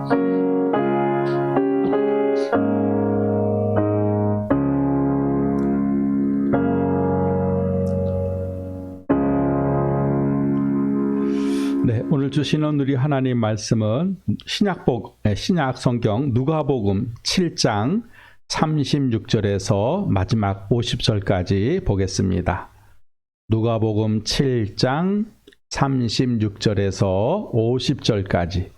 네, 오늘 주시는 우리 하나님 말씀은 신약 성경 누가복음 7장 36절에서 마지막 50절까지 보겠습니다. 누가복음 7장 36절에서 50절까지.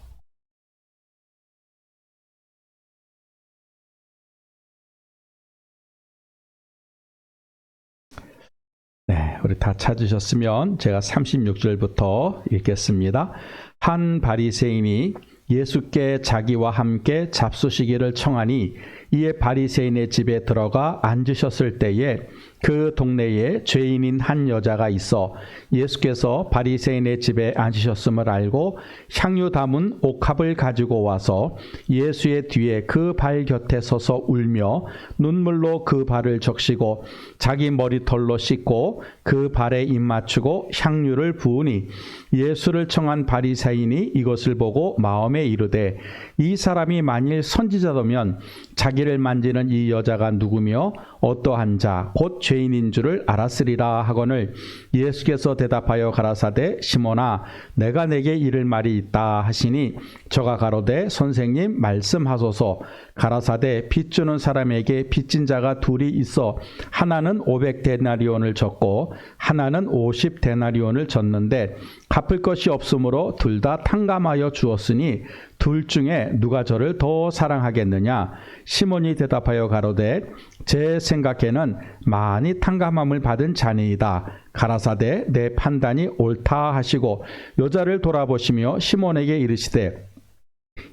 네, 우리 다 찾으셨으면 제가 36절부터 읽겠습니다. 한 바리새인이 예수께 자기와 함께 잡수시기를 청하니 이에 바리새인의 집에 들어가 앉으셨을 때에 그 동네에 죄인인 한 여자가 있어 예수께서 바리새인의 집에 앉으셨음을 알고 향유 담은 옥합을 가지고 와서 예수의 뒤에 그 발 곁에 서서 울며 눈물로 그 발을 적시고 자기 머리털로 씻고 그 발에 입 맞추고 향유를 부으니 예수를 청한 바리새인이 이것을 보고 마음에 이르되 이 사람이 만일 선지자더면 자기를 만지는 이 여자가 누구며 어떠한 자 곧 죄인인 줄을 알았으리라 하거늘 예수께서 대답하여 가라사대 시몬아 내가 내게 이를 말이 있다 하시니 저가 가로되 선생님 말씀하소서. 가라사대 빚 주는 사람에게 빚진 자가 둘이 있어 하나는 500데나리온을 졌고 하나는 50데나리온을 졌는데 갚을 것이 없으므로 둘 다 탕감하여 주었으니 둘 중에 누가 저를 더 사랑하겠느냐. 시몬이 대답하여 가로되 제 생각에는 많이 탕감함을 받은 자니이다. 가라사대 내 판단이 옳다 하시고 여자를 돌아보시며 시몬에게 이르시되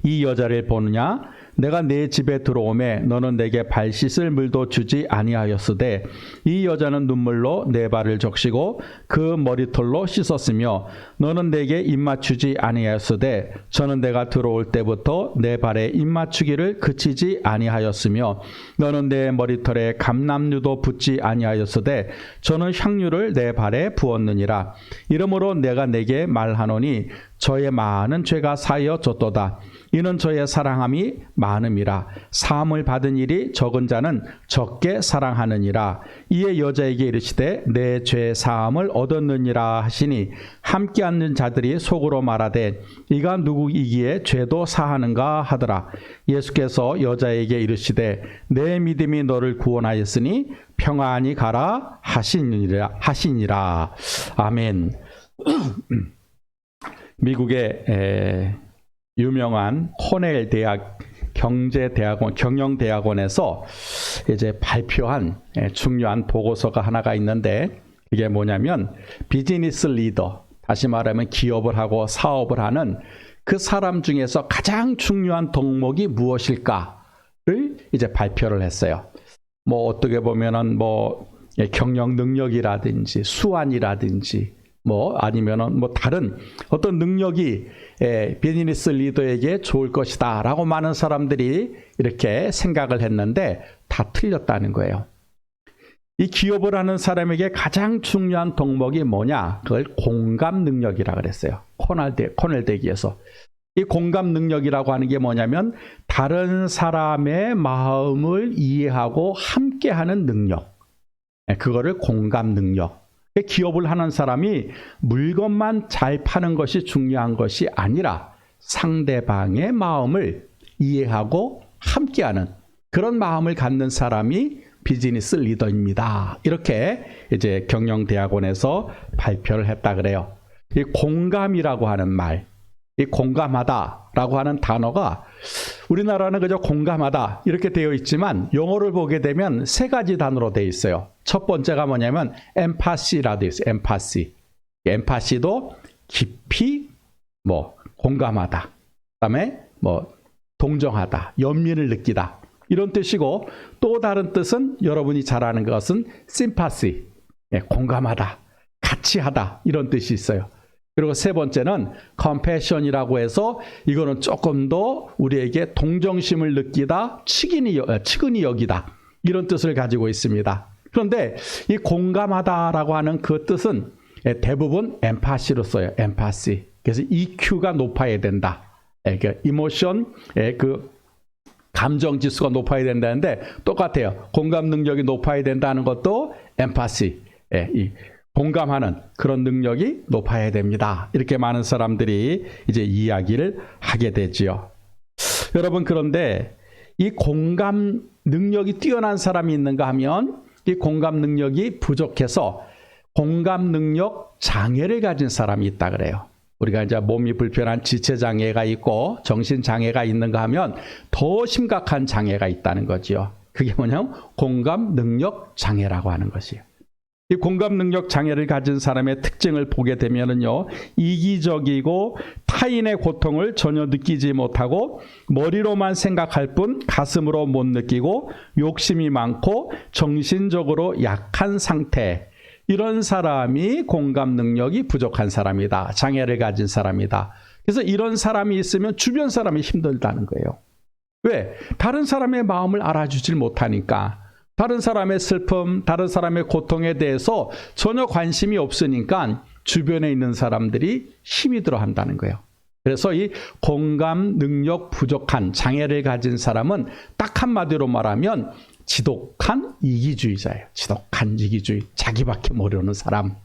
이 여자를 보느냐. 내가 네 집에 들어오매 너는 내게 발 씻을 물도 주지 아니하였으되 이 여자는 눈물로 내 발을 적시고 그 머리털로 씻었으며 너는 내게 입 맞추지 아니하였으되 저는 내가 들어올 때부터 내 발에 입 맞추기를 그치지 아니하였으며 너는 내 머리털에 감람류도 붓지 아니하였으되 저는 향유를 내 발에 부었느니라. 이러므로 내가 내게 말하노니 저의 많은 죄가 사하여졌도다. 이는 저의 사랑함이 많음이라. 사함을 받은 일이 적은 자는 적게 사랑하느니라. 이에 여자에게 이르시되 내 죄 사함을 얻었느니라 하시니 함께 앉는 자들이 속으로 말하되 이가 누구이기에 죄도 사하는가 하더라. 예수께서 여자에게 이르시되 내 믿음이 너를 구원하였으니 평안히 가라 하시니라. 아멘. 미국의 유명한 코넬 대학 경영대학원에서 이제 발표한 중요한 보고서가 하나가 있는데 이게 뭐냐면 비즈니스 리더, 다시 말하면 기업을 하고 사업을 하는 그 사람 중에서 가장 중요한 덕목이 무엇일까를 이제 발표를 했어요. 뭐 어떻게 보면은 뭐 경영 능력이라든지 수완이라든지 뭐 아니면은 뭐 다른 어떤 능력이 비즈니스 리더에게 좋을 것이다 라고 많은 사람들이 이렇게 생각을 했는데 다 틀렸다는 거예요. 이 기업을 하는 사람에게 가장 중요한 덕목이 뭐냐? 그걸 공감 능력이라고 그랬어요. 코넬 대기에서. 이 공감 능력이라고 하는 게 뭐냐면 다른 사람의 마음을 이해하고 함께하는 능력. 그거를 공감 능력. 기업을 하는 사람이 물건만 잘 파는 것이 중요한 것이 아니라 상대방의 마음을 이해하고 함께하는 그런 마음을 갖는 사람이 비즈니스 리더입니다. 이렇게 이제 경영대학원에서 발표를 했다 그래요. 이 공감이라고 하는 말, 이 공감하다라고 하는 단어가 우리나라는 그저 공감하다 이렇게 되어 있지만 영어를 보게 되면 세 가지 단어로 되어 있어요. 첫 번째가 뭐냐면 엠파시라고 되어 있어요. 엠파시도 깊이 공감하다. 그다음에 동정하다, 연민을 느끼다 이런 뜻이고 또 다른 뜻은 여러분이 잘 아는 것은 심파시, 공감하다, 같이 하다 이런 뜻이 있어요. 그리고 세 번째는 compassion이라고 해서 이거는 조금 더 우리에게 동정심을 느끼다, 측은히 여기다 이런 뜻을 가지고 있습니다. 그런데 이 공감하다라고 하는 그 뜻은 대부분 엠파시로 써요. 엠파시. 그래서 EQ가 높아야 된다. 그 이모션, 그 감정 지수가 높아야 된다는데 똑같아요. 공감 능력이 높아야 된다는 것도 엠파시, 이 공감하는 그런 능력이 높아야 됩니다. 이렇게 많은 사람들이 이제 이야기를 하게 되지요. 여러분, 그런데 이 공감 능력이 뛰어난 사람이 있는가 하면 이 공감 능력이 부족해서 공감 능력 장애를 가진 사람이 있다 그래요. 우리가 이제 몸이 불편한 지체 장애가 있고 정신 장애가 있는가 하면 더 심각한 장애가 있다는 거지요. 그게 뭐냐면 공감 능력 장애라고 하는 것이에요. 이 공감 능력 장애를 가진 사람의 특징을 보게 되면은요, 이기적이고 타인의 고통을 전혀 느끼지 못하고 머리로만 생각할 뿐 가슴으로 못 느끼고 욕심이 많고 정신적으로 약한 상태. 이런 사람이 공감 능력이 부족한 사람이다. 장애를 가진 사람이다. 그래서 이런 사람이 있으면 주변 사람이 힘들다는 거예요. 왜? 다른 사람의 마음을 알아주질 못하니까. 다른 사람의 슬픔, 다른 사람의 고통에 대해서 전혀 관심이 없으니까 주변에 있는 사람들이 힘이 들어 한다는 거예요. 그래서 이 공감 능력 부족한 장애를 가진 사람은 딱 한마디로 말하면 지독한 이기주의자예요. 지독한 이기주의, 자기밖에 모르는 사람.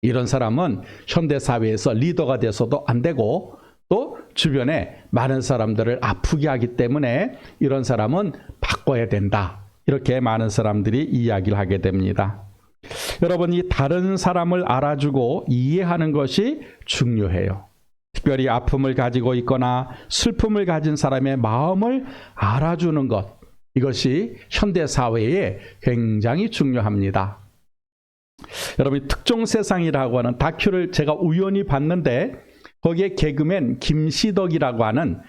이런 사람은 현대사회에서 리더가 돼서도 안 되고 또 주변에 많은 사람들을 아프게 하기 때문에 이런 사람은 바꿔야 된다. 이렇게 많은 사람들이 이야기를 하게 됩니다. 여러분, 이 다른 사람을 알아주고 이해하는 것이 중요해요. 특별히 아픔을 가지고 있거나 슬픔을 가진 사람의 마음을 알아주는 것, 이것이 현대사회에 굉장히 중요합니다. 여러분, 특종세상이라고 하는 다큐를 제가 우연히 봤는데 거기에 개그맨 김시덕이라고 하는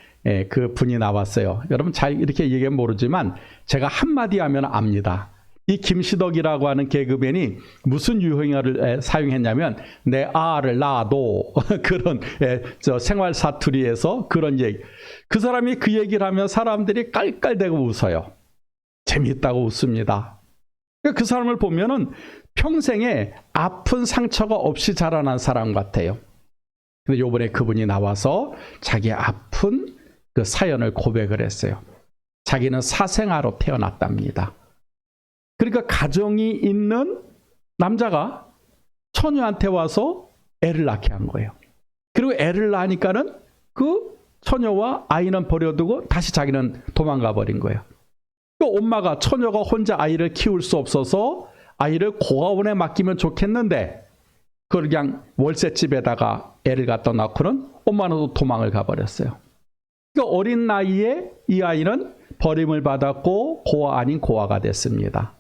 그 분이 나왔어요. 여러분 잘 이렇게 얘기하면 모르지만 제가 한마디 하면 압니다. 이 김시덕이라고 하는 개그맨이 무슨 유행어를 사용했냐면 내 아를 낳아도 그런 생활 사투리에서 그런 얘기. 그 사람이 그 얘기를 하면 사람들이 깔깔대고 웃어요. 재미있다고 웃습니다. 그 사람을 보면은 평생에 아픈 상처가 없이 자라난 사람 같아요. 근데 요번에 그분이 나와서 자기의 아픈 그 사연을 고백을 했어요. 자기는 사생아로 태어났답니다. 그러니까 가정이 있는 남자가 처녀한테 와서 애를 낳게 한 거예요. 그리고 애를 낳으니까는 그 처녀와 아이는 버려두고 다시 자기는 도망가 버린 거예요. 그 엄마가 처녀가 혼자 아이를 키울 수 없어서 아이를 고아원에 맡기면 좋겠는데 그걸 그냥 월세집에다가 애를 갖다 낳고는 엄마는 또 도망을 가버렸어요. 그러니까 어린 나이에 이 아이는 버림을 받았고 고아 아닌 고아가 됐습니다.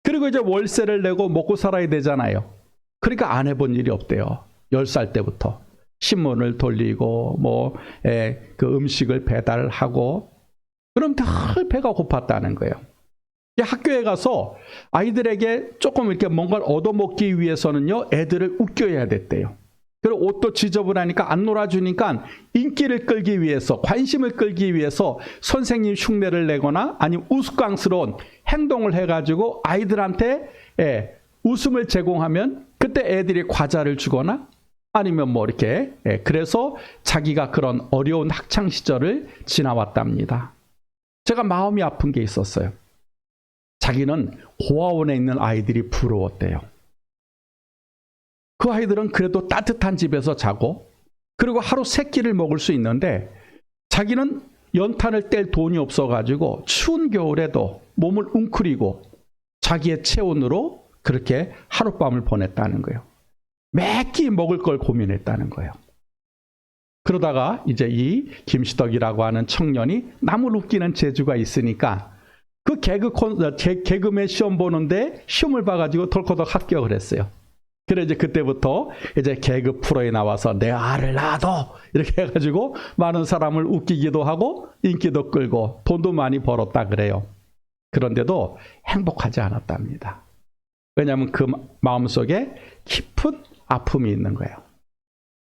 그리고 이제 월세를 내고 먹고 살아야 되잖아요. 그러니까 안 해본 일이 없대요. 10살 때부터 신문을 돌리고 그 음식을 배달하고 그럼 늘 배가 고팠다는 거예요. 학교에 가서 아이들에게 조금 이렇게 뭔가를 얻어먹기 위해서는요, 애들을 웃겨야 됐대요. 그리고 옷도 지저분하니까 안 놀아주니까 인기를 끌기 위해서, 관심을 끌기 위해서 선생님 흉내를 내거나 아니면 우스꽝스러운 행동을 해가지고 아이들한테 웃음을 제공하면 그때 애들이 과자를 주거나 아니면 이렇게 그래서 자기가 그런 어려운 학창 시절을 지나왔답니다. 제가 마음이 아픈 게 있었어요. 자기는 고아원에 있는 아이들이 부러웠대요. 그 아이들은 그래도 따뜻한 집에서 자고 그리고 하루 3끼를 먹을 수 있는데 자기는 연탄을 뗄 돈이 없어가지고 추운 겨울에도 몸을 웅크리고 자기의 체온으로 그렇게 하룻밤을 보냈다는 거예요. 몇 끼 먹을 걸 고민했다는 거예요. 그러다가 이제 이 김시덕이라고 하는 청년이 남을 웃기는 재주가 있으니까 그 개그맨 시험 보는데 시험을 봐가지고 덜커덕 합격을 했어요. 그래 이제 그때부터 이제 개그 프로에 나와서 내 아를 낳아도 이렇게 해가지고 많은 사람을 웃기기도 하고 인기도 끌고 돈도 많이 벌었다 그래요. 그런데도 행복하지 않았답니다. 왜냐하면 그 마음속에 깊은 아픔이 있는 거예요.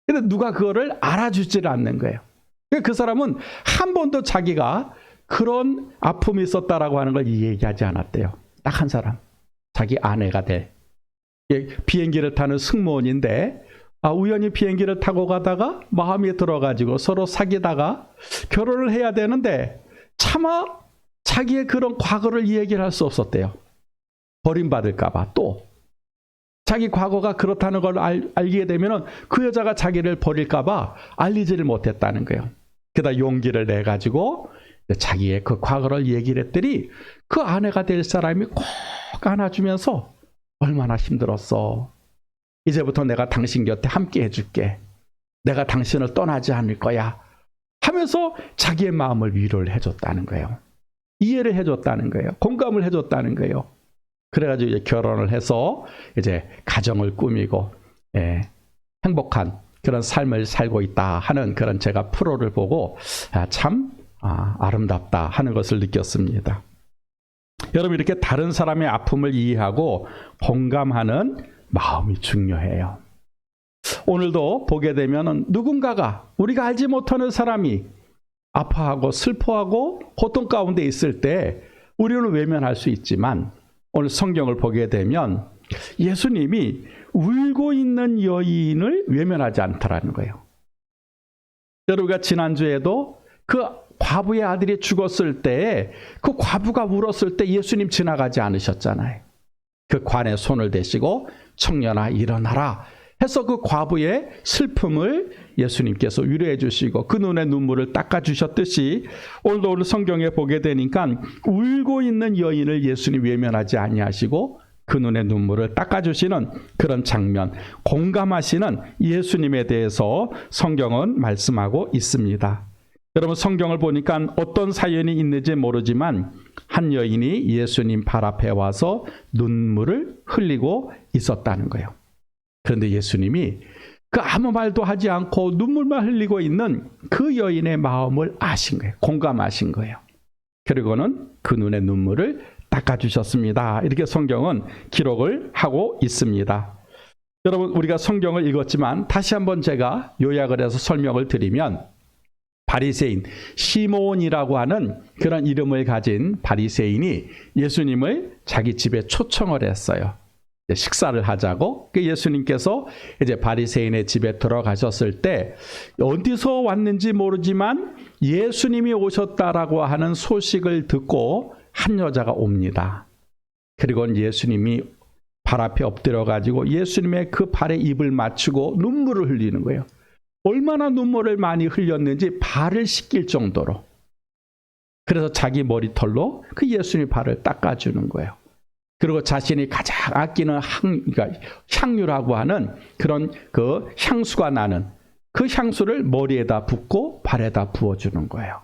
근데 누가 그거를 알아주질 않는 거예요. 그 사람은 한 번도 자기가 그런 아픔이 있었다라고 하는 걸 얘기하지 않았대요. 딱 한 사람, 자기 아내가 돼. 비행기를 타는 승무원인데 우연히 비행기를 타고 가다가 마음이 들어가지고 서로 사귀다가 결혼을 해야 되는데 차마 자기의 그런 과거를 얘기를 할 수 없었대요. 버림받을까 봐. 또 자기 과거가 그렇다는 걸 알게 되면 그 여자가 자기를 버릴까 봐 알리지를 못했다는 거예요. 그러다 용기를 내가지고 자기의 그 과거를 얘기를 했더니 그 아내가 될 사람이 꼭 안아주면서 얼마나 힘들었어. 이제부터 내가 당신 곁에 함께 해줄게. 내가 당신을 떠나지 않을 거야. 하면서 자기의 마음을 위로를 해줬다는 거예요. 이해를 해줬다는 거예요. 공감을 해줬다는 거예요. 그래가지고 이제 결혼을 해서 이제 가정을 꾸미고 행복한 그런 삶을 살고 있다 하는 그런 제가 프로를 보고 참 아름답다 하는 것을 느꼈습니다. 여러분, 이렇게 다른 사람의 아픔을 이해하고 공감하는 마음이 중요해요. 오늘도 보게 되면 누군가가 우리가 알지 못하는 사람이 아파하고 슬퍼하고 고통 가운데 있을 때 우리는 외면할 수 있지만 오늘 성경을 보게 되면 예수님이 울고 있는 여인을 외면하지 않더라는 거예요. 여러분가 지난주에도 그 과부의 아들이 죽었을 때 그 과부가 울었을 때 예수님 지나가지 않으셨잖아요. 그 관에 손을 대시고 청년아 일어나라 해서 그 과부의 슬픔을 예수님께서 위로해 주시고 그 눈의 눈물을 닦아 주셨듯이 오늘 성경에 보게 되니까 울고 있는 여인을 예수님 외면하지 아니하시고 그 눈의 눈물을 닦아 주시는 그런 장면, 공감하시는 예수님에 대해서 성경은 말씀하고 있습니다. 여러분, 성경을 보니까 어떤 사연이 있는지 모르지만 한 여인이 예수님 발 앞에 와서 눈물을 흘리고 있었다는 거예요. 그런데 예수님이 그 아무 말도 하지 않고 눈물만 흘리고 있는 그 여인의 마음을 아신 거예요. 공감하신 거예요. 그리고는 그 눈의 눈물을 닦아주셨습니다. 이렇게 성경은 기록을 하고 있습니다. 여러분, 우리가 성경을 읽었지만 다시 한번 제가 요약을 해서 설명을 드리면 바리새인 시몬이라고 하는 그런 이름을 가진 바리새인이 예수님을 자기 집에 초청을 했어요. 식사를 하자고. 예수님께서 이제 바리새인의 집에 들어가셨을 때 어디서 왔는지 모르지만 예수님이 오셨다라고 하는 소식을 듣고 한 여자가 옵니다. 그리고 예수님이 발 앞에 엎드려 가지고 예수님의 그 발에 입을 맞추고 눈물을 흘리는 거예요. 얼마나 눈물을 많이 흘렸는지 발을 씻길 정도로. 그래서 자기 머리털로 그 예수님 발을 닦아주는 거예요. 그리고 자신이 가장 아끼는 그러니까 향유라고 하는 그런 그 향수가 나는 그 향수를 머리에다 붓고 발에다 부어주는 거예요.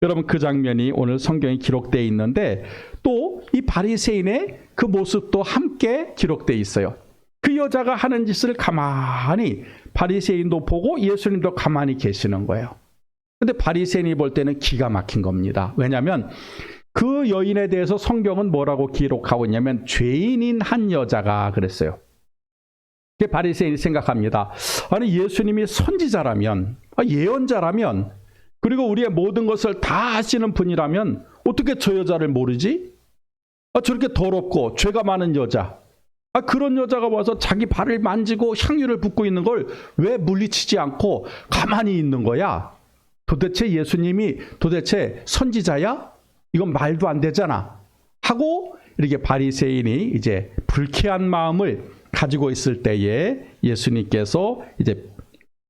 여러분, 그 장면이 오늘 성경에 기록되어 있는데 또 이 바리새인의 그 모습도 함께 기록되어 있어요. 그 여자가 하는 짓을 가만히 바리새인도 보고 예수님도 가만히 계시는 거예요. 그런데 바리새인이 볼 때는 기가 막힌 겁니다. 왜냐하면 그 여인에 대해서 성경은 뭐라고 기록하고 있냐면 죄인인 한 여자가 그랬어요. 바리새인이 생각합니다. 아니, 예수님이 선지자라면, 예언자라면, 그리고 우리의 모든 것을 다 아시는 분이라면 어떻게 저 여자를 모르지? 저렇게 더럽고 죄가 많은 여자, 그런 여자가 와서 자기 발을 만지고 향유를 붓고 있는 걸 왜 물리치지 않고 가만히 있는 거야? 도대체 예수님이 도대체 선지자야? 이건 말도 안 되잖아. 하고 이렇게 바리새인이 이제 불쾌한 마음을 가지고 있을 때에 예수님께서 이제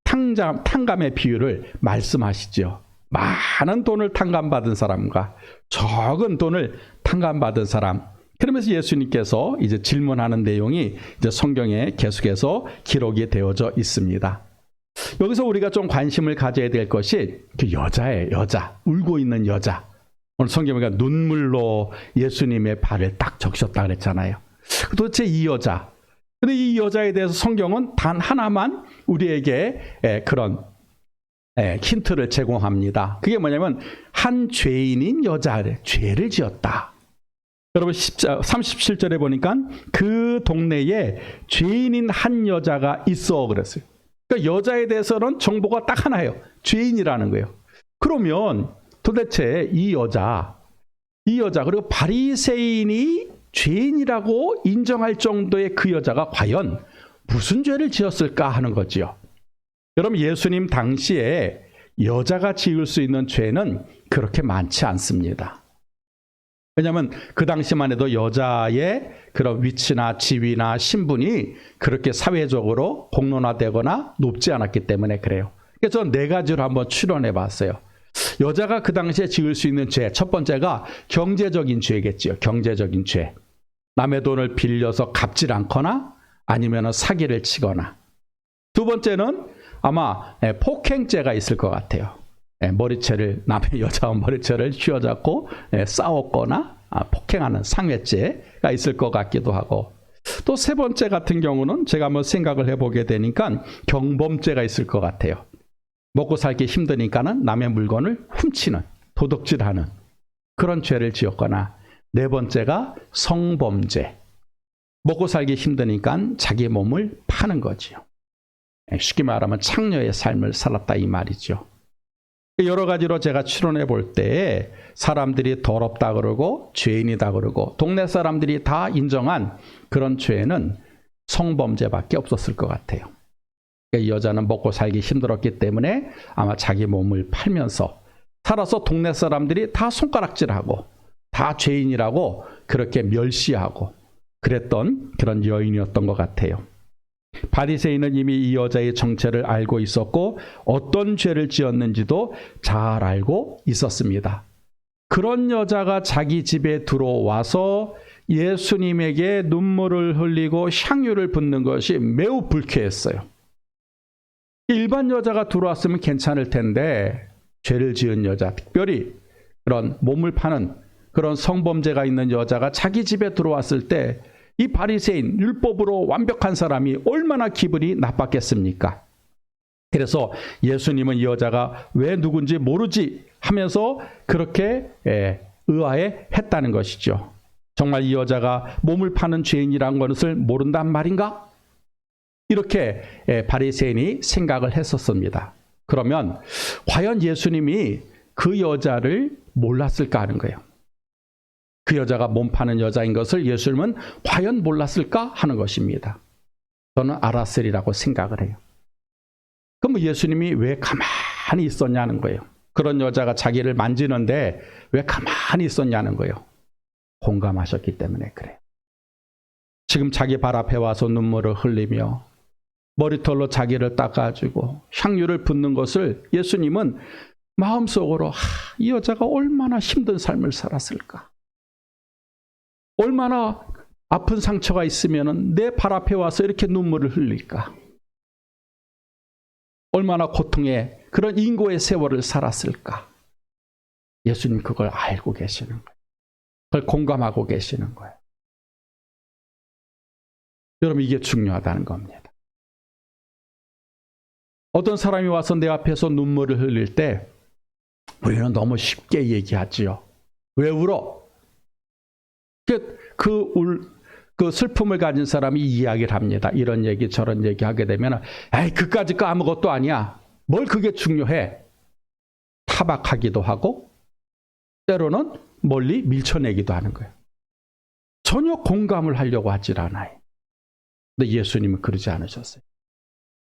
탕감의 비유를 말씀하시죠. 많은 돈을 탕감받은 사람과 적은 돈을 탕감받은 사람. 그러면서 예수님께서 이제 질문하는 내용이 이제 성경에 계속해서 기록이 되어져 있습니다. 여기서 우리가 좀 관심을 가져야 될 것이 그 여자예요. 여자. 울고 있는 여자. 오늘 성경에 보니까 눈물로 예수님의 발을 딱 적셨다 그랬잖아요. 도대체 이 여자. 근데 이 여자에 대해서 성경은 단 하나만 우리에게 그런 힌트를 제공합니다. 그게 뭐냐면 한 죄인인 여자를 죄를 지었다. 여러분 37절에 보니까 그 동네에 죄인인 한 여자가 있어 그랬어요. 그러니까 여자에 대해서는 정보가 딱 하나예요. 죄인이라는 거예요. 그러면 도대체 이 여자 그리고 바리새인이 죄인이라고 인정할 정도의 그 여자가 과연 무슨 죄를 지었을까 하는 거지요. 여러분, 예수님 당시에 여자가 지을 수 있는 죄는 그렇게 많지 않습니다. 왜냐하면 그 당시만 해도 여자의 그런 위치나 지위나 신분이 그렇게 사회적으로 공론화되거나 높지 않았기 때문에 그래요. 그래서 저는 네 가지로 한번 추론해 봤어요. 여자가 그 당시에 지을 수 있는 죄, 첫 번째가 경제적인 죄겠지요. 경제적인 죄. 남의 돈을 빌려서 갚질 않거나 아니면 사기를 치거나. 두 번째는 아마 폭행죄가 있을 것 같아요. 남의 여자와 머리채를 휘어잡고 싸웠거나 폭행하는 상해죄가 있을 것 같기도 하고, 또 세 번째 같은 경우는 제가 한번 생각을 해보게 되니까 경범죄가 있을 것 같아요. 먹고 살기 힘드니까는 남의 물건을 훔치는, 도둑질하는 그런 죄를 지었거나, 네 번째가 성범죄. 먹고 살기 힘드니까 자기 몸을 파는 거지요. 쉽게 말하면 창녀의 삶을 살았다 이 말이죠. 여러 가지로 제가 추론해 볼 때 사람들이 더럽다 그러고 죄인이다 그러고 동네 사람들이 다 인정한 그런 죄는 성범죄밖에 없었을 것 같아요. 이 여자는 먹고 살기 힘들었기 때문에 아마 자기 몸을 팔면서 살아서 동네 사람들이 다 손가락질하고 다 죄인이라고 그렇게 멸시하고 그랬던 그런 여인이었던 것 같아요. 바리새인은 이미 이 여자의 정체를 알고 있었고 어떤 죄를 지었는지도 잘 알고 있었습니다. 그런 여자가 자기 집에 들어와서 예수님에게 눈물을 흘리고 향유를 붓는 것이 매우 불쾌했어요. 일반 여자가 들어왔으면 괜찮을 텐데 죄를 지은 여자, 특별히 그런 몸을 파는 그런 성범죄가 있는 여자가 자기 집에 들어왔을 때 이 바리새인, 율법으로 완벽한 사람이 얼마나 기분이 나빴겠습니까? 그래서 예수님은 이 여자가 왜 누군지 모르지 하면서 그렇게 의아해했다는 것이죠. 정말 이 여자가 몸을 파는 죄인이라는 것을 모른단 말인가? 이렇게 바리새인이 생각을 했었습니다. 그러면 과연 예수님이 그 여자를 몰랐을까 하는 거예요. 그 여자가 몸 파는 여자인 것을 예수님은 과연 몰랐을까 하는 것입니다. 저는 알았으리라고 생각을 해요. 그럼 예수님이 왜 가만히 있었냐는 거예요. 그런 여자가 자기를 만지는데 왜 가만히 있었냐는 거예요. 공감하셨기 때문에 그래요. 지금 자기 발 앞에 와서 눈물을 흘리며 머리털로 자기를 닦아주고 향유를 붓는 것을 예수님은 마음속으로 이 여자가 얼마나 힘든 삶을 살았을까? 얼마나 아픈 상처가 있으면 내 발 앞에 와서 이렇게 눈물을 흘릴까? 얼마나 고통의 그런 인고의 세월을 살았을까? 예수님 그걸 알고 계시는 거예요. 그걸 공감하고 계시는 거예요. 여러분, 이게 중요하다는 겁니다. 어떤 사람이 와서 내 앞에서 눈물을 흘릴 때 우리는 너무 쉽게 얘기하지요. 왜 울어? 그 슬픔을 가진 사람이 이야기를 합니다. 이런 얘기 저런 얘기 하게 되면 에이 그까짓 거 아무것도 아니야. 뭘 그게 중요해. 타박하기도 하고 때로는 멀리 밀쳐내기도 하는 거예요. 전혀 공감을 하려고 하질 않아요. 근데 예수님은 그러지 않으셨어요.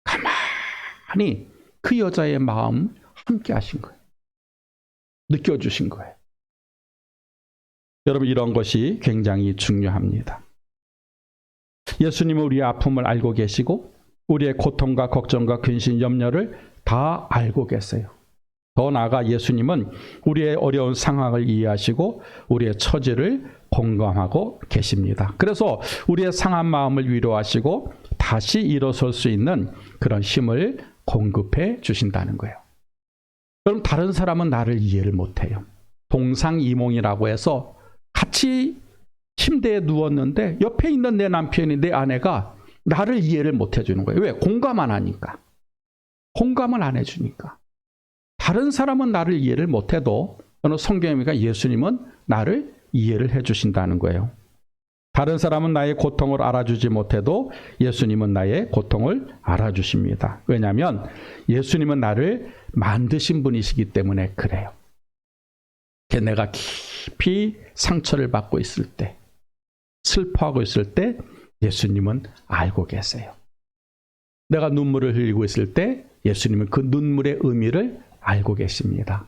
가만히 그 여자의 마음 함께 하신 거예요. 느껴주신 거예요. 여러분, 이런 것이 굉장히 중요합니다. 예수님은 우리의 아픔을 알고 계시고 우리의 고통과 걱정과 근심, 염려를 다 알고 계세요. 더 나아가 예수님은 우리의 어려운 상황을 이해하시고 우리의 처지를 공감하고 계십니다. 그래서 우리의 상한 마음을 위로하시고 다시 일어설 수 있는 그런 힘을 공급해 주신다는 거예요. 그럼 다른 사람은 나를 이해를 못해요. 동상이몽이라고 해서 같이 침대에 누웠는데 옆에 있는 내 남편이, 내 아내가 나를 이해를 못 해주는 거예요. 왜? 공감 안 하니까. 공감을 안 해주니까. 다른 사람은 나를 이해를 못해도 저는 성경이니까 예수님은 나를 이해를 해주신다는 거예요. 다른 사람은 나의 고통을 알아주지 못해도 예수님은 나의 고통을 알아주십니다. 왜냐하면 예수님은 나를 만드신 분이시기 때문에 그래요. 내가 깊이 상처를 받고 있을 때, 슬퍼하고 있을 때 예수님은 알고 계세요. 내가 눈물을 흘리고 있을 때 예수님은 그 눈물의 의미를 알고 계십니다.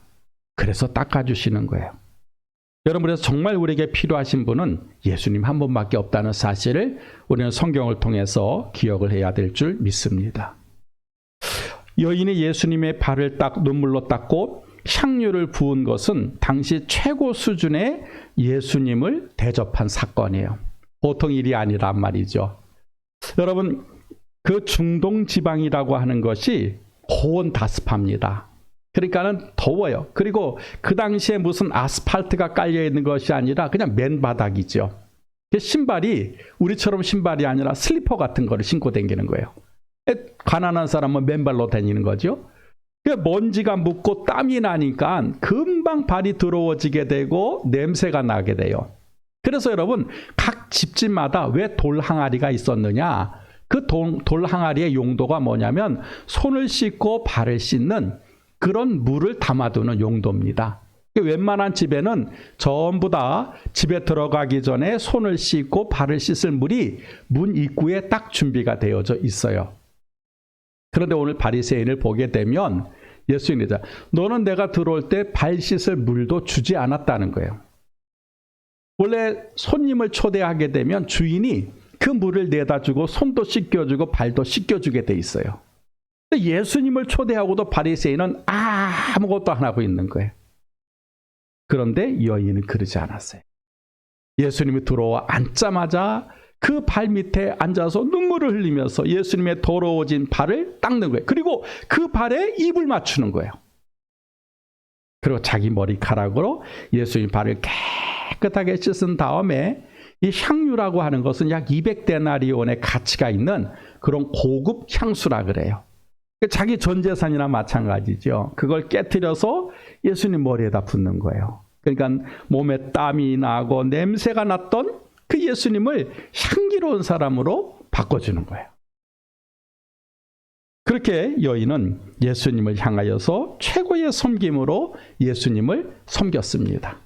그래서 닦아주시는 거예요. 여러분, 그래서 정말 우리에게 필요하신 분은 예수님 한 분밖에 없다는 사실을 우리는 성경을 통해서 기억을 해야 될 줄 믿습니다. 여인이 예수님의 발을 눈물로 닦고 향유를 부은 것은 당시 최고 수준의 예수님을 대접한 사건이에요. 보통 일이 아니란 말이죠. 여러분, 그 중동 지방이라고 하는 것이 고온다습합니다. 그러니까는 더워요. 그리고 그 당시에 무슨 아스팔트가 깔려 있는 것이 아니라 그냥 맨바닥이죠. 신발이 우리처럼 신발이 아니라 슬리퍼 같은 거를 신고 다니는 거예요. 가난한 사람은 맨발로 다니는 거죠. 먼지가 묻고 땀이 나니까 금방 발이 더러워지게 되고 냄새가 나게 돼요. 그래서 여러분, 각 집집마다 왜 돌 항아리가 있었느냐? 그 돌 항아리의 용도가 뭐냐면 손을 씻고 발을 씻는 그런 물을 담아두는 용도입니다. 웬만한 집에는 전부 다 집에 들어가기 전에 손을 씻고 발을 씻을 물이 문 입구에 딱 준비가 되어져 있어요. 그런데 오늘 바리새인을 보게 되면 예수님이 너는 내가 들어올 때 발 씻을 물도 주지 않았다는 거예요. 원래 손님을 초대하게 되면 주인이 그 물을 내다 주고 손도 씻겨주고 발도 씻겨주게 돼 있어요. 근데 예수님을 초대하고도 바리새인은 아무것도 안 하고 있는 거예요. 그런데 여인은 그러지 않았어요. 예수님이 들어와 앉자마자 그 발 밑에 앉아서 눈물을 흘리면서 예수님의 더러워진 발을 닦는 거예요. 그리고 그 발에 입을 맞추는 거예요. 그리고 자기 머리카락으로 예수님 발을 깨끗하게 씻은 다음에 이 향유라고 하는 것은 약 200데나리온의 가치가 있는 그런 고급 향수라 그래요. 자기 전 재산이나 마찬가지죠. 그걸 깨트려서 예수님 머리에다 붓는 거예요. 그러니까 몸에 땀이 나고 냄새가 났던 그 예수님을 향기로운 사람으로 바꿔주는 거예요. 그렇게 여인은 예수님을 향하여서 최고의 섬김으로 예수님을 섬겼습니다.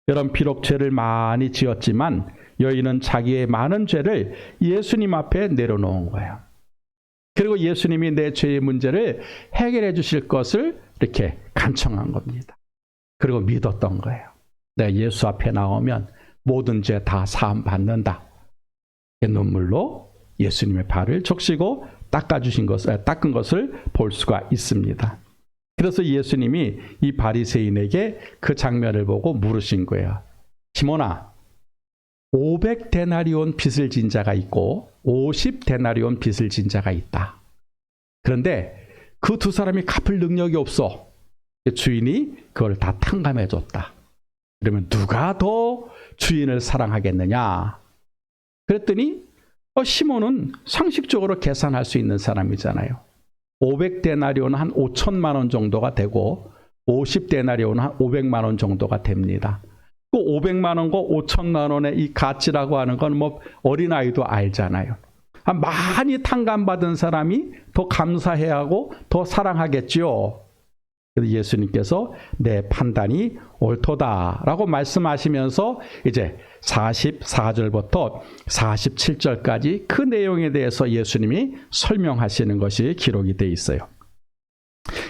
여러분, 비록 죄를 많이 지었지만 여인은 자기의 많은 죄를 예수님 앞에 내려놓은 거예요. 그리고 예수님이 내 죄의 문제를 해결해 주실 것을 이렇게 간청한 겁니다. 그리고 믿었던 거예요. 내가 예수 앞에 나오면 모든 죄 다 사함 받는다. 눈물로 예수님의 발을 적시고 닦은 것을 볼 수가 있습니다. 그래서 예수님이 이 바리새인에게 그 장면을 보고 물으신 거예요. 시몬아, 500데나리온 빚을 진 자가 있고 50데나리온 빚을 진 자가 있다. 그런데 그 두 사람이 갚을 능력이 없어. 주인이 그걸 다 탕감해 줬다. 그러면 누가 더 주인을 사랑하겠느냐? 그랬더니 시몬은 상식적으로 계산할 수 있는 사람이잖아요. 500데나리온은 한 5천만 원 정도가 되고 50데나리온은 한 500만 원 정도가 됩니다. 그 500만 원과 5천만 원의 이 가치라고 하는 건 뭐 어린아이도 알잖아요. 많이 탕감받은 사람이 더 감사해야 하고 더 사랑하겠죠. 그래서 예수님께서 내 판단이 옳도다라고 말씀하시면서 이제 44절부터 47절까지 그 내용에 대해서 예수님이 설명하시는 것이 기록이 되어 있어요.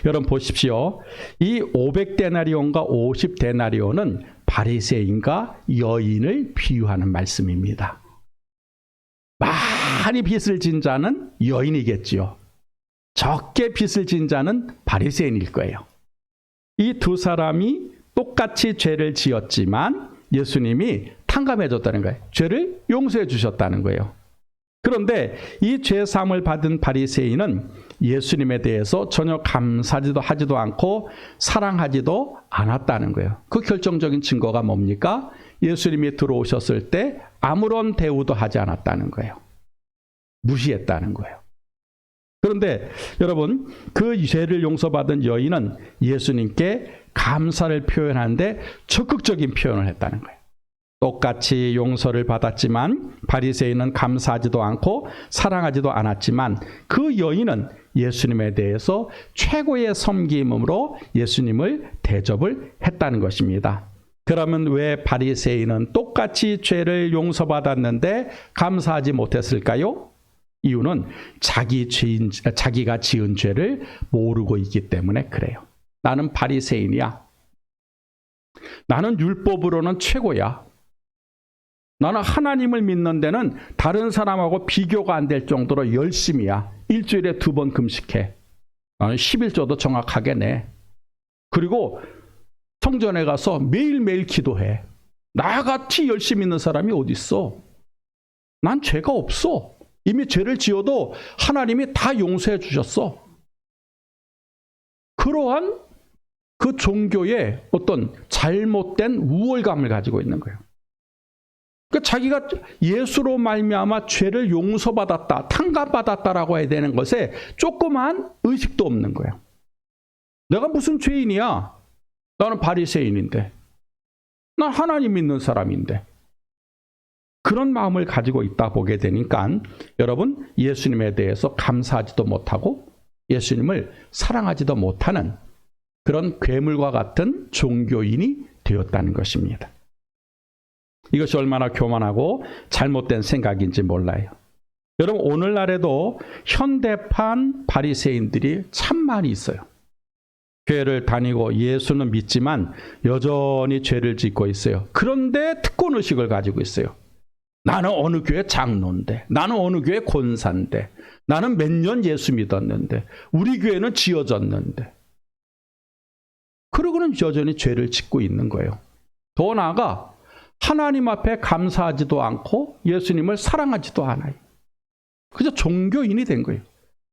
여러분 보십시오. 이 500데나리온과 50데나리온은 바리새인과 여인을 비유하는 말씀입니다. 많이 빚을 진 자는 여인이겠지요. 적게 빚을 진 자는 바리새인일 거예요. 이 두 사람이 똑같이 죄를 지었지만 예수님이 탕감해 줬다는 거예요. 죄를 용서해 주셨다는 거예요. 그런데 이 죄사함을 받은 바리새인은 예수님에 대해서 전혀 감사하지도 하지도 않고 사랑하지도 않았다는 거예요. 그 결정적인 증거가 뭡니까? 예수님이 들어오셨을 때 아무런 대우도 하지 않았다는 거예요. 무시했다는 거예요. 그런데 여러분, 그 죄를 용서받은 여인은 예수님께 감사를 표현하는데 적극적인 표현을 했다는 거예요. 똑같이 용서를 받았지만 바리새인은 감사하지도 않고 사랑하지도 않았지만 그 여인은 예수님에 대해서 최고의 섬김으로 예수님을 대접을 했다는 것입니다. 그러면 왜 바리새인은 똑같이 죄를 용서받았는데 감사하지 못했을까요? 이유는 자기가 지은 죄를 모르고 있기 때문에 그래요. 나는 바리새인이야. 나는 율법으로는 최고야. 나는 하나님을 믿는 데는 다른 사람하고 비교가 안 될 정도로 열심이야. 일주일에 2번 금식해. 나는 11조도 정확하게 내. 그리고 성전에 가서 매일매일 기도해. 나같이 열심히 있는 사람이 어디 있어? 난 죄가 없어. 이미 죄를 지어도 하나님이 다 용서해 주셨어. 그러한 그 종교의 어떤 잘못된 우월감을 가지고 있는 거예요. 그러니까 자기가 예수로 말미암아 죄를 용서받았다, 탕감받았다라고 해야 되는 것에 조그마한 의식도 없는 거예요. 내가 무슨 죄인이야? 나는 바리새인인데. 난 하나님 믿는 사람인데. 그런 마음을 가지고 있다 보게 되니까 여러분 예수님에 대해서 감사하지도 못하고 예수님을 사랑하지도 못하는 그런 괴물과 같은 종교인이 되었다는 것입니다. 이것이 얼마나 교만하고 잘못된 생각인지 몰라요. 여러분 오늘날에도 현대판 바리새인들이 참 많이 있어요. 교회를 다니고 예수는 믿지만 여전히 죄를 짓고 있어요. 그런데 특권의식을 가지고 있어요. 나는 어느 교회 장로인데, 나는 어느 교회 권사인데, 나는 몇 년 예수 믿었는데, 우리 교회는 지어졌는데. 그러고는 여전히 죄를 짓고 있는 거예요. 더 나아가 하나님 앞에 감사하지도 않고 예수님을 사랑하지도 않아요. 그저 종교인이 된 거예요.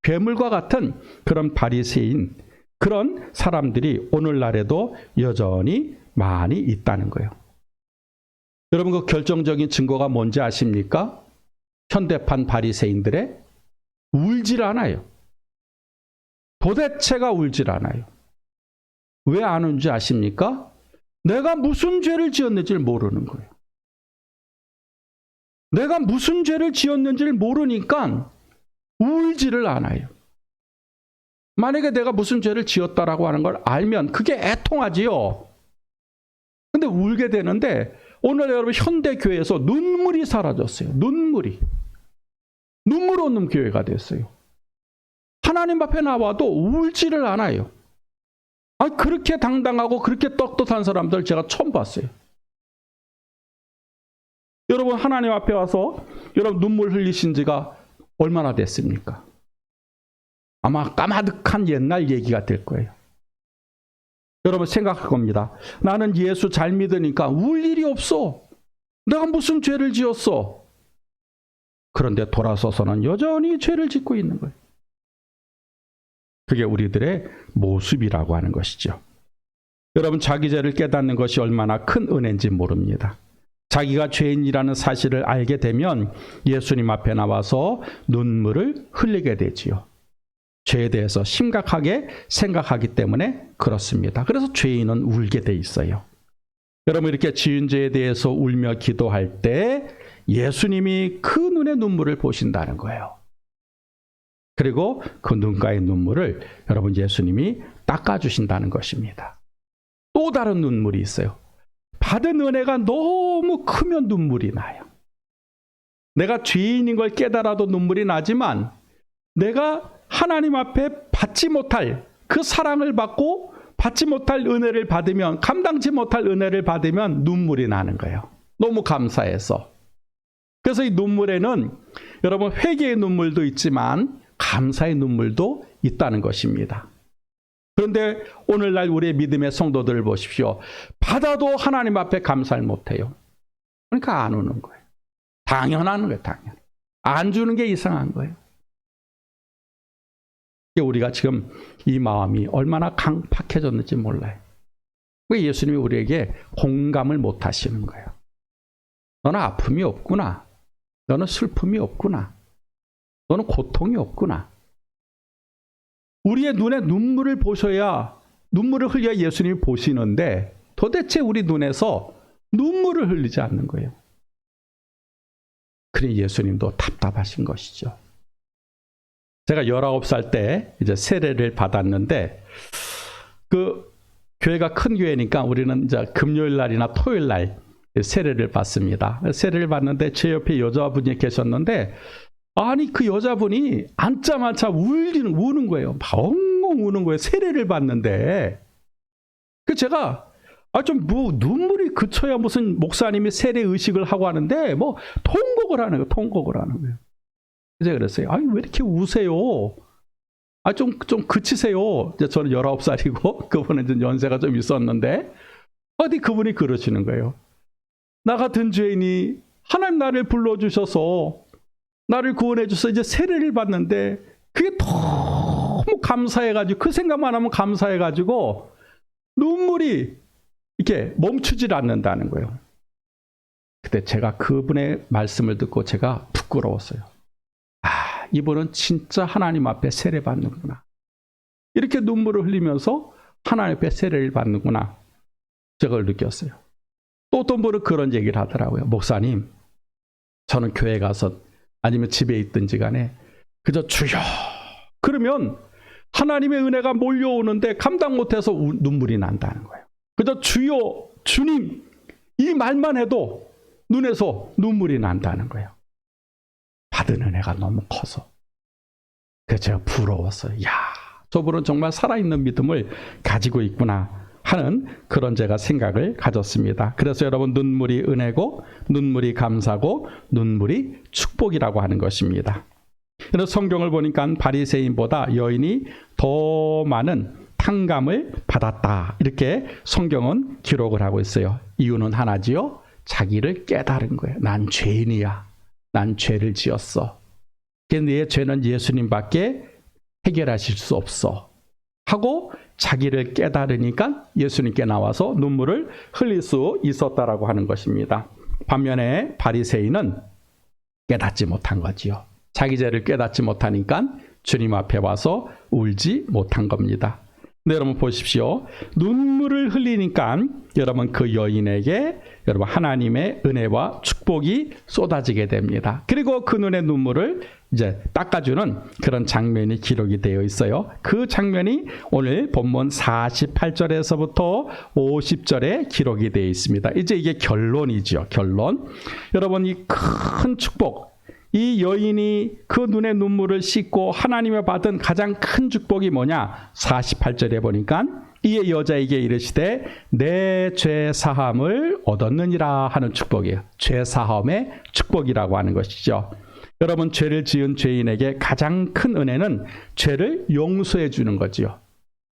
괴물과 같은 그런 바리새인, 그런 사람들이 오늘날에도 여전히 많이 있다는 거예요. 여러분 그 결정적인 증거가 뭔지 아십니까? 현대판 바리새인들의 울질 않아요. 도대체가 울질 않아요. 왜 안 우는지 아십니까? 내가 무슨 죄를 지었는지를 모르는 거예요. 내가 무슨 죄를 지었는지를 모르니까 울지를 않아요. 만약에 내가 무슨 죄를 지었다라고 하는 걸 알면 그게 애통하지요. 근데 울게 되는데 오늘 여러분 현대교회에서 눈물이 사라졌어요. 눈물 없는 교회가 됐어요. 하나님 앞에 나와도 울지를 않아요. 그렇게 당당하고 그렇게 떳떳한 사람들 제가 처음 봤어요. 여러분 하나님 앞에 와서 여러분 눈물 흘리신 지가 얼마나 됐습니까? 아마 까마득한 옛날 얘기가 될 거예요. 여러분 생각할 겁니다. 나는 예수 잘 믿으니까 울 일이 없어. 내가 무슨 죄를 지었어? 그런데 돌아서서는 여전히 죄를 짓고 있는 거예요. 그게 우리들의 모습이라고 하는 것이죠. 여러분 자기 죄를 깨닫는 것이 얼마나 큰 은혜인지 모릅니다. 자기가 죄인이라는 사실을 알게 되면 예수님 앞에 나와서 눈물을 흘리게 되지요. 죄에 대해서 심각하게 생각하기 때문에 그렇습니다. 그래서 죄인은 울게 돼 있어요. 여러분 이렇게 지은 죄에 대해서 울며 기도할 때 예수님이 그 눈의 눈물을 보신다는 거예요. 그리고 그 눈가의 눈물을 여러분 예수님이 닦아주신다는 것입니다. 또 다른 눈물이 있어요. 받은 은혜가 너무 크면 눈물이 나요. 내가 죄인인 걸 깨달아도 눈물이 나지만 내가 하나님 앞에 받지 못할 그 사랑을 받고 받지 못할 은혜를 받으면 감당치 못할 은혜를 받으면 눈물이 나는 거예요. 너무 감사해서. 그래서 이 눈물에는 여러분 회개의 눈물도 있지만 감사의 눈물도 있다는 것입니다. 그런데 오늘날 우리의 믿음의 성도들을 보십시오. 받아도 하나님 앞에 감사를 못해요. 그러니까 안 우는 거예요. 당연한 거예요. 당연. 안 주는 게 이상한 거예요. 우리가 지금 이 마음이 얼마나 강팍해졌는지 몰라요. 왜 예수님이 우리에게 공감을 못 하시는 거예요. 너는 아픔이 없구나. 너는 슬픔이 없구나. 너는 고통이 없구나. 우리의 눈에 눈물을 보셔야, 눈물을 흘려야 예수님이 보시는데 도대체 우리 눈에서 눈물을 흘리지 않는 거예요. 그래 예수님도 답답하신 것이죠. 제가 19살 때 이제 세례를 받았는데 그 교회가 큰 교회니까 우리는 이제 금요일 날이나 토요일 날 세례를 받습니다. 세례를 받는데 제 옆에 여자분이 계셨는데 아니 그 여자분이 앉자마자 우는 거예요. 엉엉 우는 거예요. 세례를 받는데. 그 제가 좀 뭐 눈물이 그쳐야 무슨 목사님이 세례 의식을 하고 하는데 뭐 통곡을 하는 거예요. 제가 그랬어요. 아니 왜 이렇게 우세요? 좀 그치세요. 이제 저는 19살이고 그분은 이제 연세가 좀 있었는데 어디 그분이 그러시는 거예요. 나 같은 죄인이 하나님 나를 불러주셔서 나를 구원해 주셔서 이제 세례를 받는데 그게 너무 감사해가지고 그 생각만 하면 감사해가지고 눈물이 이렇게 멈추질 않는다는 거예요. 그때 제가 그분의 말씀을 듣고 제가 부끄러웠어요. 이분은 진짜 하나님 앞에 세례 받는구나. 이렇게 눈물을 흘리면서 하나님 앞에 세례를 받는구나. 제가 느꼈어요. 또 어떤 분은 그런 얘기를 하더라고요. 목사님, 저는 교회 가서 아니면 집에 있든지 간에 그저 주여 그러면 하나님의 은혜가 몰려오는데 감당 못해서 눈물이 난다는 거예요. 그저 주여 주님 이 말만 해도 눈에서 눈물이 난다는 거예요. 받은 은혜가 너무 커서. 그래서 제가 부러웠어요. 저분은 정말 살아있는 믿음을 가지고 있구나 하는 그런 제가 생각을 가졌습니다. 그래서 여러분 눈물이 은혜고 눈물이 감사고 눈물이 축복이라고 하는 것입니다. 그래서 성경을 보니까 바리새인보다 여인이 더 많은 탕감을 받았다. 이렇게 성경은 기록을 하고 있어요. 이유는 하나지요. 자기를 깨달은 거예요. 난 죄인이야. 난 죄를 지었어. 내 죄는 예수님밖에 해결하실 수 없어. 하고 자기를 깨달으니까 예수님께 나와서 눈물을 흘릴 수 있었다라고 하는 것입니다. 반면에 바리새인은 깨닫지 못한 거지요. 자기 죄를 깨닫지 못하니까 주님 앞에 와서 울지 못한 겁니다. 네, 여러분 보십시오. 눈물을 흘리니까 여러분 그 여인에게 여러분 하나님의 은혜와 축복이 쏟아지게 됩니다. 그리고 그 눈의 눈물을 이제 닦아주는 그런 장면이 기록이 되어 있어요. 그 장면이 오늘 본문 48절에서부터 50절에 기록이 되어 있습니다. 이제 이게 결론이죠. 결론. 여러분 이 큰 축복, 이 여인이 그 눈의 눈물을 씻고 하나님의 받은 가장 큰 축복이 뭐냐? 48절에 보니까 이 여자에게 이르시되 내 죄 사함을 얻었느니라 하는 축복이에요. 죄 사함의 축복이라고 하는 것이죠. 여러분 죄를 지은 죄인에게 가장 큰 은혜는 죄를 용서해 주는 거지요.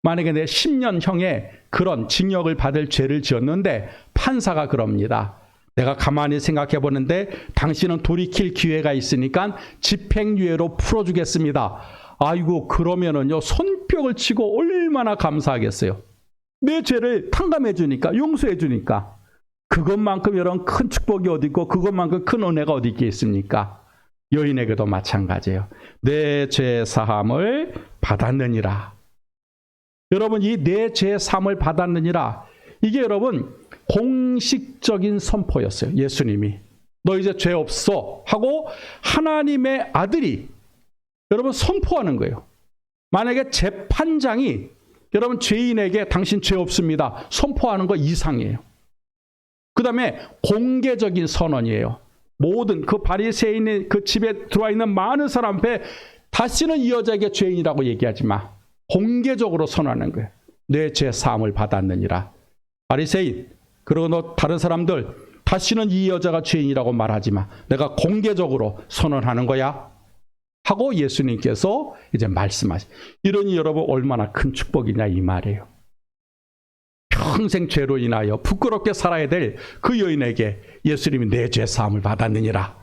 만약에 내 10년형의 그런 징역을 받을 죄를 지었는데 판사가 그럽니다. 내가 가만히 생각해 보는데 당신은 돌이킬 기회가 있으니까 집행유예로 풀어주겠습니다. 아이고 그러면은요 손뼉을 치고 얼마나 감사하겠어요. 내 죄를 탕감해 주니까 용서해 주니까. 그것만큼 여러분 큰 축복이 어디 있고 그것만큼 큰 은혜가 어디 있겠습니까? 여인에게도 마찬가지예요. 내 죄 사함을 받았느니라. 여러분 이 내 죄 사함을 받았느니라. 이게 여러분 공식적인 선포였어요. 예수님이 너 이제 죄 없어 하고 하나님의 아들이 여러분 선포하는 거예요. 만약에 재판장이 여러분 죄인에게 당신 죄 없습니다 선포하는 거 이상이에요. 그 다음에 공개적인 선언이에요. 모든 그 바리새인의 그 집에 들어와 있는 많은 사람 앞에 다시는 이 여자에게 죄인이라고 얘기하지 마. 공개적으로 선언하는 거예요. 내 죄 사함을 받았느니라. 바리새인 그리고 너 다른 사람들 다시는 이 여자가 죄인이라고 말하지 마. 내가 공개적으로 선언하는 거야. 하고 예수님께서 이제 말씀하시. 이러니 여러분 얼마나 큰 축복이냐 이 말이에요. 평생 죄로 인하여 부끄럽게 살아야 될 그 여인에게 예수님이 내 죄 사함을 받았느니라.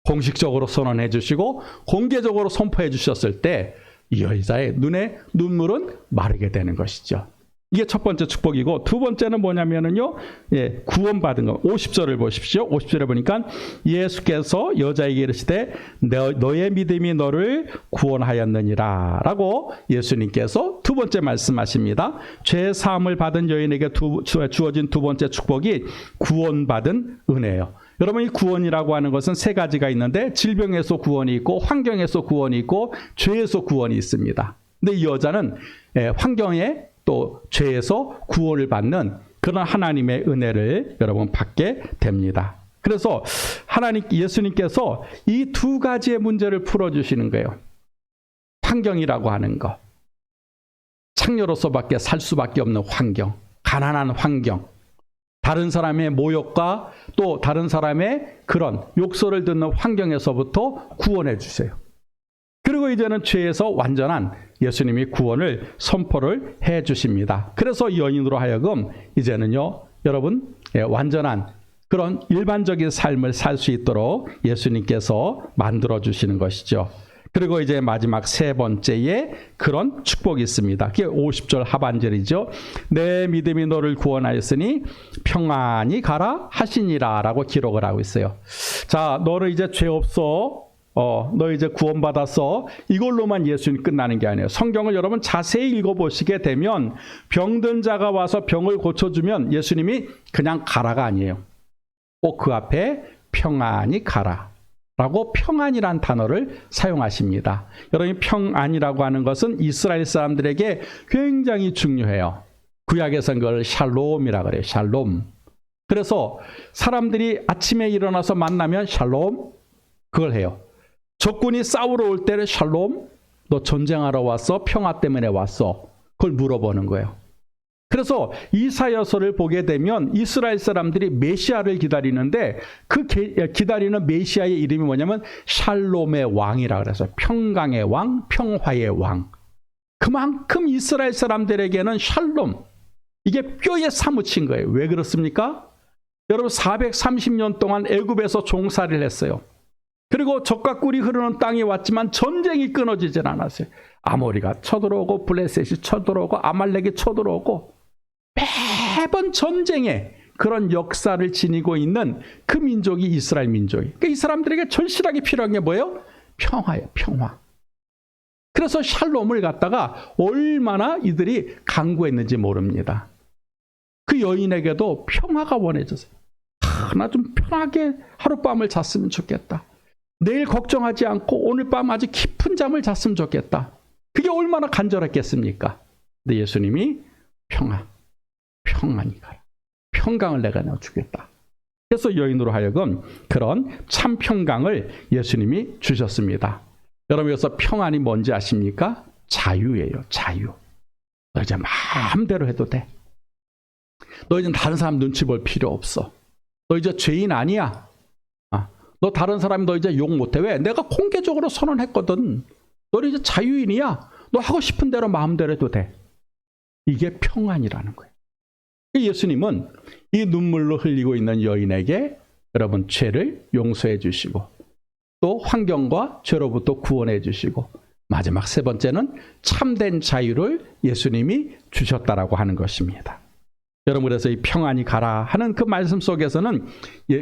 공식적으로 선언해 주시고 공개적으로 선포해 주셨을 때 이 여자의 눈에 눈물은 마르게 되는 것이죠. 이게 첫 번째 축복이고 두 번째는 뭐냐면은요, 구원받은 거. 50절을 보십시오. 50절에 보니까 예수께서 여자에게 이르시되 너의 믿음이 너를 구원하였느니라 라고 예수님께서 두 번째 말씀하십니다. 죄 사함을 받은 여인에게 주어진 두 번째 축복이 구원받은 은혜예요. 여러분 이 구원이라고 하는 것은 세 가지가 있는데 질병에서 구원이 있고 환경에서 구원이 있고 죄에서 구원이 있습니다. 근데 이 여자는 환경에 또 죄에서 구원을 받는 그런 하나님의 은혜를 여러분 받게 됩니다. 그래서 예수님께서 이 두 가지의 문제를 풀어주시는 거예요. 환경이라고 하는 거. 창녀로서밖에 살 수밖에 없는 환경. 가난한 환경. 다른 사람의 모욕과 또 다른 사람의 그런 욕설을 듣는 환경에서부터 구원해 주세요. 그리고 이제는 죄에서 완전한 예수님이 구원을 선포를 해 주십니다. 그래서 여인으로 하여금 이제는요, 여러분, 완전한 그런 일반적인 삶을 살 수 있도록 예수님께서 만들어 주시는 것이죠. 그리고 이제 마지막 세 번째에 그런 축복이 있습니다. 그게 50절 하반절이죠. 내 믿음이 너를 구원하였으니 평안히 가라 하시니라 라고 기록을 하고 있어요. 자, 너는 이제 죄 없어. 너 이제 구원받았어. 이걸로만 예수님 끝나는 게 아니에요. 성경을 여러분 자세히 읽어보시게 되면 병든 자가 와서 병을 고쳐주면 예수님이 그냥 가라가 아니에요. 꼭 그 앞에 평안히 가라 라고 평안이란 단어를 사용하십니다. 여러분, 평안이라고 하는 것은 이스라엘 사람들에게 굉장히 중요해요. 구약에서는 그걸 샬롬이라고 그래요. 샬롬. 그래서 사람들이 아침에 일어나서 만나면 샬롬, 그걸 해요. 적군이 싸우러 올 때는 샬롬, 너 전쟁하러 왔어? 평화 때문에 왔어? 그걸 물어보는 거예요. 그래서 이사야서를 보게 되면 이스라엘 사람들이 메시아를 기다리는데 그 기다리는 메시아의 이름이 뭐냐면 샬롬의 왕이라 그래서 평강의 왕, 평화의 왕. 그만큼 이스라엘 사람들에게는 샬롬, 이게 뼈에 사무친 거예요. 왜 그렇습니까? 여러분 430년 동안 애굽에서 종살이를 했어요. 그리고 젖과 꿀이 흐르는 땅이 왔지만 전쟁이 끊어지질 않았어요. 아모리가 쳐들어오고 블레셋이 쳐들어오고 아말렉이 쳐들어오고 매번 전쟁에 그런 역사를 지니고 있는 그 민족이 이스라엘 민족이. 그러니까 이 사람들에게 절실하게 필요한 게 뭐예요? 평화예요. 평화. 그래서 샬롬을 갖다가 얼마나 이들이 강구했는지 모릅니다. 그 여인에게도 평화가 원해졌어요. 나 좀 편하게 하룻밤을 잤으면 좋겠다. 내일 걱정하지 않고 오늘 밤 아주 깊은 잠을 잤으면 좋겠다. 그게 얼마나 간절했겠습니까? 근데 예수님이 평안히 가라. 평강을 내가 내어주겠다. 그래서 여인으로 하여금 그런 참 평강을 예수님이 주셨습니다. 여러분, 여기서 평안이 뭔지 아십니까? 자유예요. 자유. 너 이제 마음대로 해도 돼. 너 이제 다른 사람 눈치 볼 필요 없어. 너 이제 죄인 아니야. 너 다른 사람이 너 이제 욕 못해. 왜? 내가 공개적으로 선언했거든. 너 이제 자유인이야. 너 하고 싶은 대로 마음대로 해도 돼. 이게 평안이라는 거예요. 예수님은 이 눈물로 흘리고 있는 여인에게 여러분 죄를 용서해 주시고 또 환경과 죄로부터 구원해 주시고 마지막 세 번째는 참된 자유를 예수님이 주셨다라고 하는 것입니다. 여러분, 그래서 이 평안히 가라 하는 그 말씀 속에서는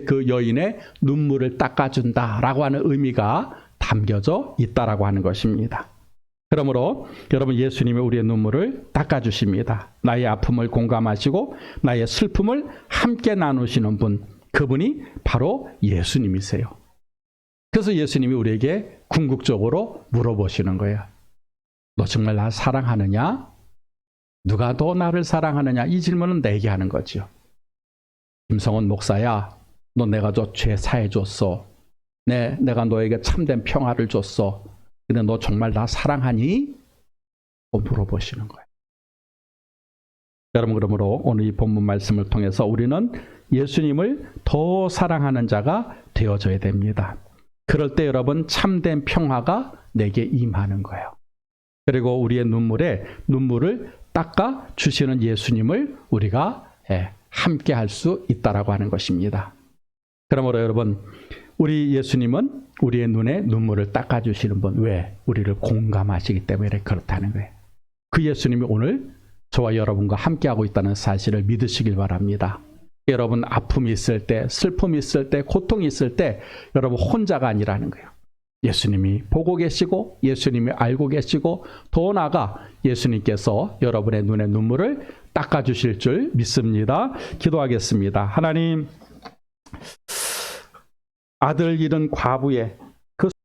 그 여인의 눈물을 닦아준다라고 하는 의미가 담겨져 있다라고 하는 것입니다. 그러므로 여러분, 예수님이 우리의 눈물을 닦아주십니다. 나의 아픔을 공감하시고 나의 슬픔을 함께 나누시는 분, 그분이 바로 예수님이세요. 그래서 예수님이 우리에게 궁극적으로 물어보시는 거예요. 너 정말 나 사랑하느냐? 누가 더 나를 사랑하느냐? 이 질문은 내게 하는 거죠. 김성원 목사야, 너 내가 저 죄 사해 줬어. 내가 너에게 참된 평화를 줬어. 근데 너 정말 나 사랑하니? 물어보시는 거예요. 여러분, 그러므로 오늘 이 본문 말씀을 통해서 우리는 예수님을 더 사랑하는 자가 되어져야 됩니다. 그럴 때 여러분, 참된 평화가 내게 임하는 거예요. 그리고 우리의 눈물을 닦아 주시는 예수님을 우리가 함께 할 수 있다라고 하는 것입니다. 그러므로 여러분, 우리 예수님은 우리의 눈에 눈물을 닦아주시는 분. 왜? 우리를 공감하시기 때문에 그렇다는 거예요. 그 예수님이 오늘 저와 여러분과 함께하고 있다는 사실을 믿으시길 바랍니다. 여러분, 아픔이 있을 때, 슬픔이 있을 때, 고통이 있을 때 여러분 혼자가 아니라는 거예요. 예수님이 보고 계시고 예수님이 알고 계시고 더 나아가 예수님께서 여러분의 눈에 눈물을 닦아주실 줄 믿습니다. 기도하겠습니다. 하나님, 아들 잃은 과부의